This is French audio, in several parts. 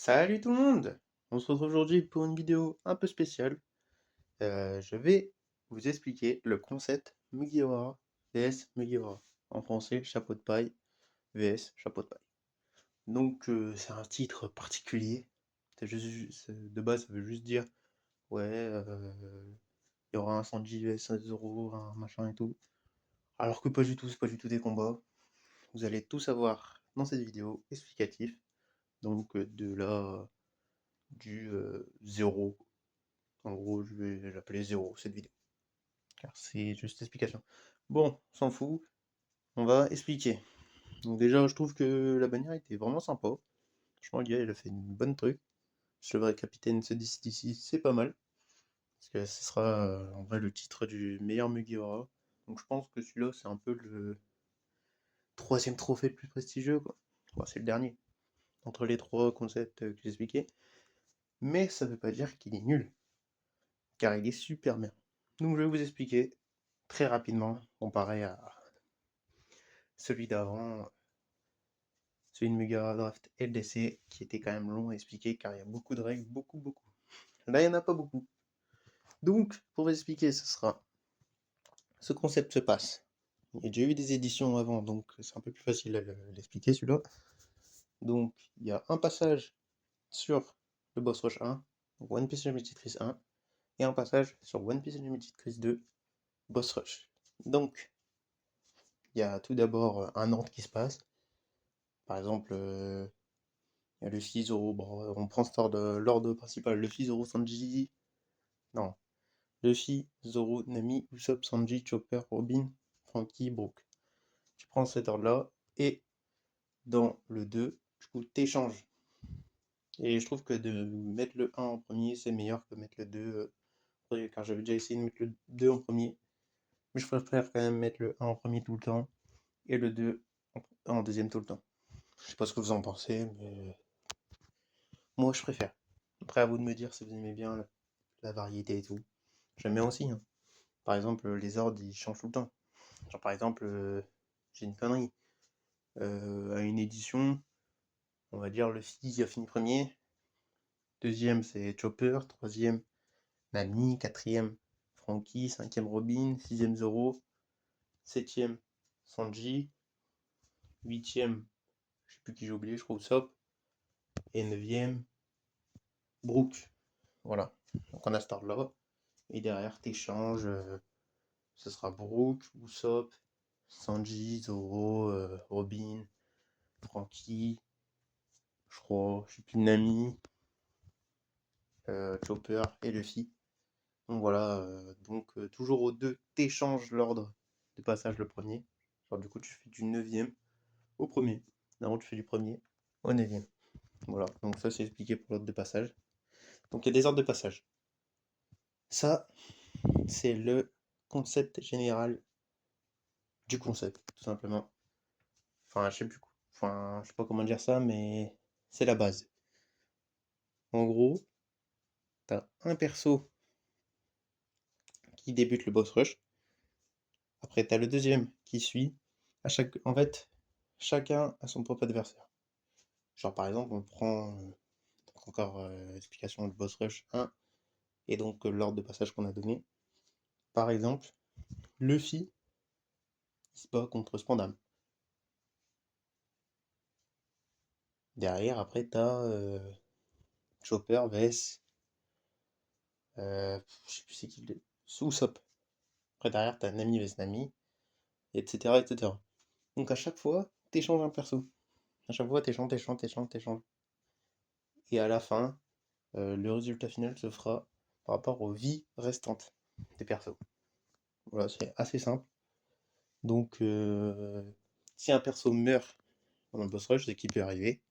Salut tout le monde! On se retrouve aujourd'hui pour une vidéo un peu spéciale. Je vais vous expliquer le concept Mugiwara vs Mugiwara. En français, chapeau de paille vs chapeau de paille. Donc c'est un titre particulier. De base, ça veut juste dire ouais, il y aura un Sanji vs un Zoro, un machin et tout. Alors que pas du tout, c'est pas du tout des combats. Vous allez tout savoir dans cette vidéo explicative. Donc de là du 0. En gros, je vais l'appeler 0 cette vidéo, car c'est juste explication. Bon, on s'en fout, on va expliquer. Donc déjà, je trouve que la bannière était vraiment sympa. Franchement, le gars, il a fait une bonne truc. Je le vrai capitaine se décide ici, c'est pas mal. Parce que ce sera en vrai le titre du meilleur Mugiwara. Donc je pense que celui-là, c'est un peu le troisième trophée le plus prestigieux, quoi. Bon, c'est le dernier, entre les trois concepts que j'ai expliqués. Mais ça veut pas dire qu'il est nul, car il est super bien. Donc je vais vous expliquer très rapidement, comparé à celui d'avant, celui de Mega Draft LDC, qui était quand même long à expliquer car il y a beaucoup de règles, beaucoup. Là, il n'y en a pas beaucoup. Donc, pour vous expliquer, ce concept se passe. Il y a déjà eu des éditions avant, donc c'est un peu plus facile à l'expliquer celui-là. Donc, il y a un passage sur le Boss Rush 1, donc One Piece Unlimited Crisis 1, et un passage sur One Piece Unlimited Crisis 2, Boss Rush. Donc, il y a tout d'abord un ordre qui se passe. Par exemple, il y a Luffy, Zoro, bon, on prend l'ordre principal, Luffy, Zoro, Sanji, non, Luffy, Zoro, Nami, Usopp, Sanji, Chopper, Robin, Franky, Brook. Tu prends cet ordre-là, et dans le 2, du coup, t'échanges. Et je trouve que de mettre le 1 en premier, c'est meilleur que mettre le 2 premier, car j'avais déjà essayé de mettre le 2 en premier, mais je préfère quand même mettre le 1 en premier tout le temps, et le 2 en deuxième tout le temps. Je sais pas ce que vous en pensez, mais moi je préfère. Après, à vous de me dire si vous aimez bien la variété et tout. J'aime bien aussi, hein. Par exemple, les ordres, ils changent tout le temps. Genre, par exemple, j'ai une connerie. À une édition, on va dire le Luffy a fini premier. Deuxième, c'est Chopper. Troisième, Nami. Quatrième, Franky. Cinquième, Robin. Sixième, Zoro. Septième, Sanji. Huitième, je sais plus qui j'ai oublié, je crois Usopp. Et neuvième, Brook. Voilà. Donc on a cet ordre-là. Et derrière, t'échanges. Ce sera Brook, Usopp, Sanji, Zoro, Robin, Franky, je crois, je sais plus, Nami, Chopper et Luffy. Donc voilà, toujours au 2, t'échanges l'ordre de passage le premier. Genre du coup tu fais du 9e au premier. Normalement tu fais du premier au 9e. Voilà, donc ça c'est expliqué pour l'ordre de passage. Donc il y a des ordres de passage. Ça, c'est le concept général du concept, tout simplement. Enfin, je sais plus, enfin, je sais pas comment dire ça, mais c'est la base. En gros, t'as un perso qui débute le boss rush. Après, t'as le deuxième qui suit. En fait, chacun a son propre adversaire. Genre, par exemple, on prend encore explication du boss rush 1 et donc l'ordre de passage qu'on a donné. Par exemple, Luffy il se bat contre Spandam. Derrière, après, t'as Chopper vs. Je sais plus c'est qui le. Usopp. Après, derrière, t'as Nami vs Nami, etc., etc. Donc, à chaque fois, t'échanges un perso. À chaque fois, t'échanges. Et à la fin, le résultat final se fera par rapport aux vies restantes des persos. Voilà, c'est assez simple. Donc, si un perso meurt pendant le boss rush, c'est qu'il peut arriver.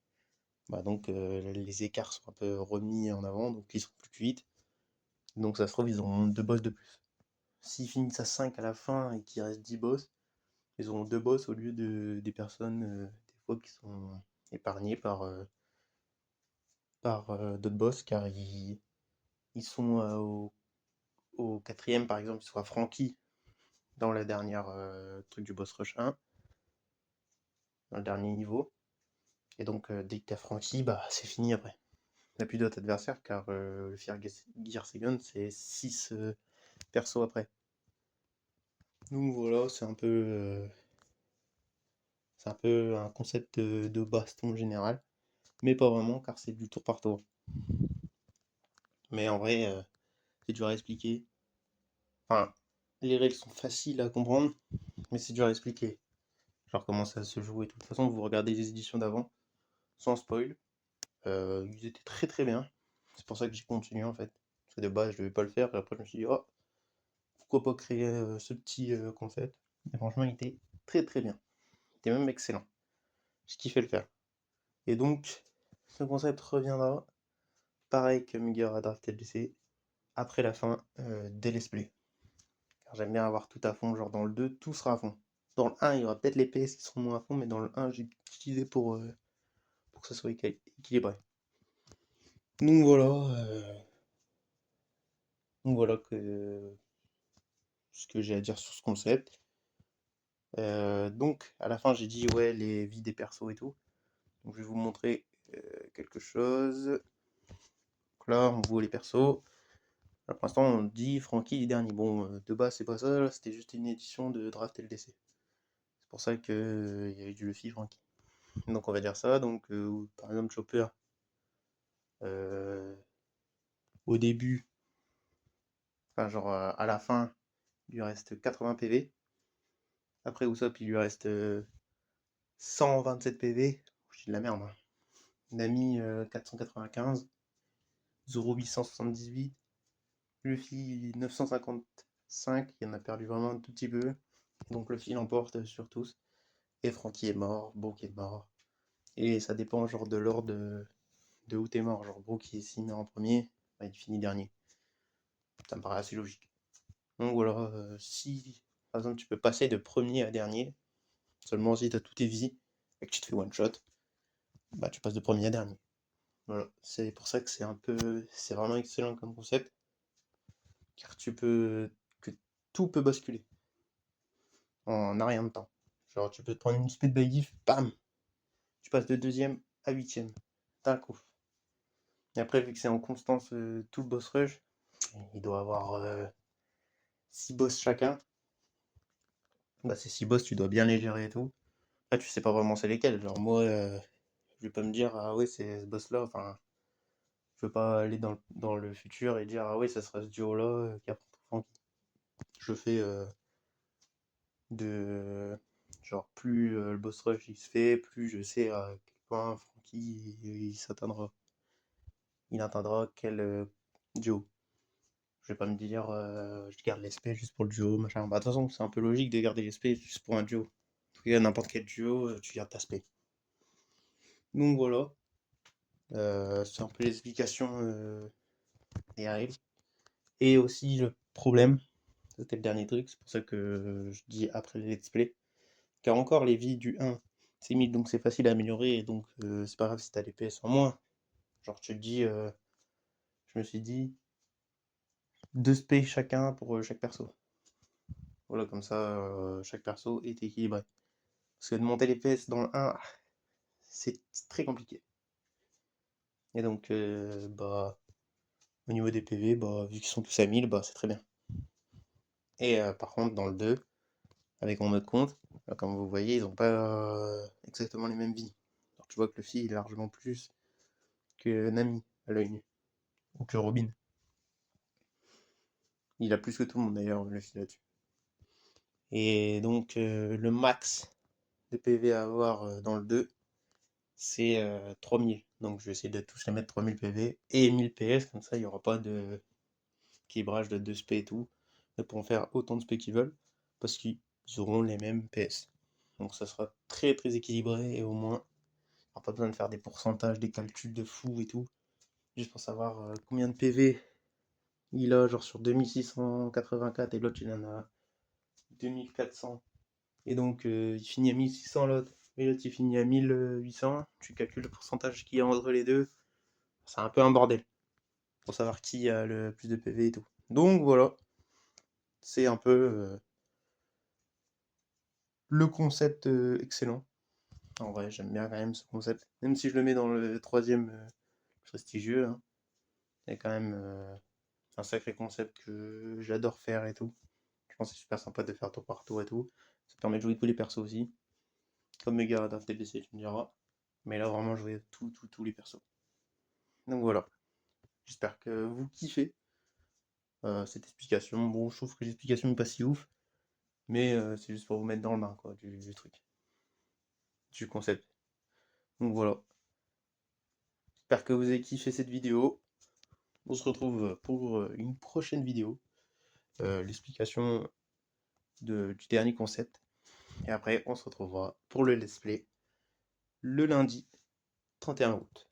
Bah donc, les écarts sont un peu remis en avant, donc ils sont plus vite. Donc, ça se trouve, ils auront 2 boss de plus. S'ils finissent à 5 à la fin et qu'il reste 10 boss, ils auront 2 boss au lieu des personnes, des fois, qui sont épargnées par d'autres boss, car ils sont au quatrième, par exemple, ils sont à Franky dans la dernière truc du boss rush 1, dans le dernier niveau. Et donc, dès que t'as Franky, bah c'est fini après. n'a plus d'autres adversaires car le Fear Gear Second c'est 6 persos après. Donc voilà, c'est un peu un concept de baston général, mais pas vraiment car c'est du tour par tour. Mais en vrai, c'est dur à expliquer. Enfin, les règles sont faciles à comprendre, mais c'est dur à expliquer. Genre comment ça se joue et tout. De toute façon, vous regardez les éditions d'avant, sans spoil. Ils étaient très très bien. C'est pour ça que j'ai continué en fait. Parce que de base, je devais pas le faire. Et après, je me suis dit, oh, pourquoi pas créer ce petit concept. Et franchement, il était très très bien. Il était même excellent. J'ai kiffé le faire. Et donc, ce concept reviendra, pareil que Mugiwara Draft LDC, après la fin des let's play. Car j'aime bien avoir tout à fond, genre dans le 2, tout sera à fond. Dans le 1, il y aura peut-être les PS qui seront moins à fond, mais dans le 1, j'ai utilisé pour que ça soit équilibré. Donc voilà, ce que j'ai à dire sur ce concept. Donc, à la fin, j'ai dit, ouais, les vies des persos et tout. Donc, je vais vous montrer quelque chose. Donc là, on voit les persos. Là, pour l'instant, on dit Francky est dernier. Bon, de base, c'est pas ça, là, c'était juste une édition de Draft LDC. C'est pour ça qu'il y avait du Luffy, Francky. Donc, on va dire ça. Donc, par exemple, Chopper, euh, au début, enfin, genre à la fin, il lui reste 80 PV. Après Usopp, il lui reste 127 PV. Je dis de la merde, hein. Nami 495, Zoro 878, Luffy 955, il en a perdu vraiment un tout petit peu. Donc Luffy l'emporte sur tous. Et Franky est mort, Brook est mort. Et ça dépend genre de l'ordre de où t'es mort. Genre Brook s'il meurt en premier, bah, il finit dernier. Ça me paraît assez logique. Donc voilà, si par exemple tu peux passer de premier à dernier, seulement si t'as toutes tes vies et que tu te fais one shot, bah tu passes de premier à dernier. Voilà, c'est pour ça que c'est vraiment excellent comme concept, car que tout peut basculer en un rien de temps. Genre, tu peux te prendre une speed by diff, bam, tu passes de deuxième à huitième, d'un coup. Et après, vu que c'est en constance tout le boss rush, il doit avoir 6 boss chacun. Bah, ces 6 boss, tu dois bien les gérer et tout. Là, tu sais pas vraiment c'est lesquels. Genre, moi, je vais pas me dire, ah ouais, c'est ce boss-là. Enfin, je veux pas aller dans le futur et dire, ah ouais, ça sera ce duo-là qui apprend Franky. Je fais de. Genre, plus le boss rush il se fait, plus je sais à quel point Franky il atteindra quel duo. Je vais pas me dire, je garde l'espèce juste pour le duo, machin. Bah, de toute façon, c'est un peu logique de garder l'espèce juste pour un duo. En tout cas, n'importe quel duo, tu gardes ta spé. Donc voilà, c'est un peu l'explication des règles. Et aussi le problème, c'était le dernier truc, c'est pour ça que je dis après les let's play. Car encore, les vies du 1, c'est 1000, donc c'est facile à améliorer, et donc c'est pas grave si t'as des PS en moins. Genre, tu te dis, je me suis dit, 2 spé chacun pour chaque perso. Voilà, comme ça, chaque perso est équilibré. Parce que de monter les PS dans le 1, c'est très compliqué. Et donc, bah, au niveau des PV, bah, vu qu'ils sont tous à 1000, bah, c'est très bien. Et par contre, dans le 2, avec mon mode compte, bah, comme vous voyez, ils n'ont pas exactement les mêmes vies. Alors, tu vois que Luffy il est largement plus que Nami à l'œil nu, ou que Robin. Il a plus que tout le monde d'ailleurs, Luffy là-dessus. Et donc, le max de PV à avoir dans le 2, c'est 3000. Donc, je vais essayer de tous les mettre 3000 PV et 1000 PS, comme ça, il n'y aura pas de équilibrage de 2 spé et tout. Ils pourront faire autant de spé qu'ils veulent, parce qu'ils auront les mêmes PS. Donc, ça sera très très équilibré et au moins, on n'aura pas besoin de faire des pourcentages, des calculs de fou et tout. Juste pour savoir combien de PV il a, genre sur 2684 et l'autre il en a 2400. Et donc il finit à 1600 l'autre, et l'autre il finit à 1800. Tu calcules le pourcentage qu'il y a entre les deux. C'est un peu un bordel pour savoir qui a le plus de PV et tout. Donc voilà, c'est un peu le concept excellent. En vrai, j'aime bien quand même ce concept. Même si je le mets dans le troisième prestigieux, hein. C'est quand même un sacré concept que j'adore faire et tout. Je pense que c'est super sympa de faire tour par tour et tout. Ça permet de jouer tous les persos aussi. Comme Megara d'un TBC, tu me diras. Mais là, vraiment, jouer tous les persos. Donc voilà. J'espère que vous kiffez cette explication. Bon, je trouve que l'explication n'est pas si ouf. Mais c'est juste pour vous mettre dans le bain, quoi, du truc. Du concept. Donc voilà. J'espère que vous avez kiffé cette vidéo. On se retrouve pour une prochaine vidéo. L'explication du dernier concept. Et après, on se retrouvera pour le let's play le lundi 31 août.